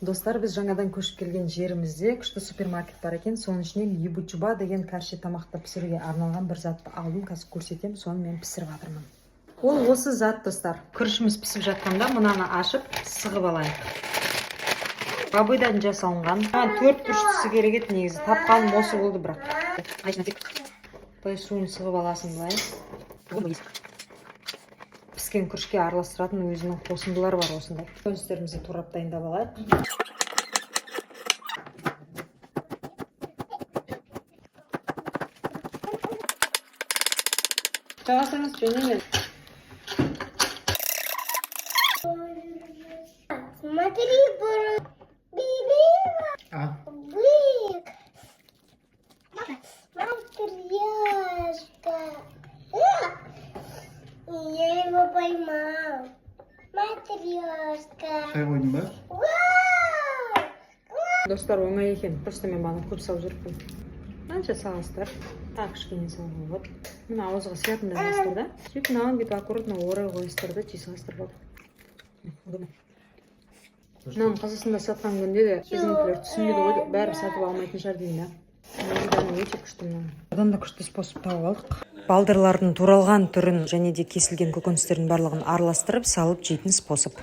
Достар, біз жаңадан көшіп келген жерімізде күшті супермаркет бар екен. Соның ішінен ебучуба деген кәрше тамақты пісіруге арналған бір затты алдым. Қазір көрсетем, соны мен пісіріп жатырмын. Ол осы зат, достар. Күрішіміз пісіп жатқанда мұнаны ашып сығып алайық. Бабыйдан жасалынған. 4 күріштісі керек еді негізі. Тапқаным осы болды бірақ. Былай суын сығып аласың былай. Піскен күрішке араластыратын өзінің қосындылары бар осындай. Көкөністерімізді турап дайындап алайық. Жалғасаңыз жөнемен. Смотри, бык. Матрешка. Я его поймал. Матрешка. Шай қойдың ба? Достар, оңай екен. Просто мен баны көп салып жүріппін. Қанша саласыздар? Так, кішкене салып болады. Мына ауызға сиятын да саласыздар да. Сөйтіп мынаған бүйтіп аккуратно орай қойсыздар да, жей саласыздар болды. Мынаның қазасында сатқан күнде де біздіңкілер түсінбеді ғой, бәрі сатып алмайтын шығар деймін да. Мынадан өте күшті мынаны. Одан да күшті способ тауып алдық. Балдырлардың туралған түрін және де кесілген көкөністердің барлығын араластырып салып жейтін способ.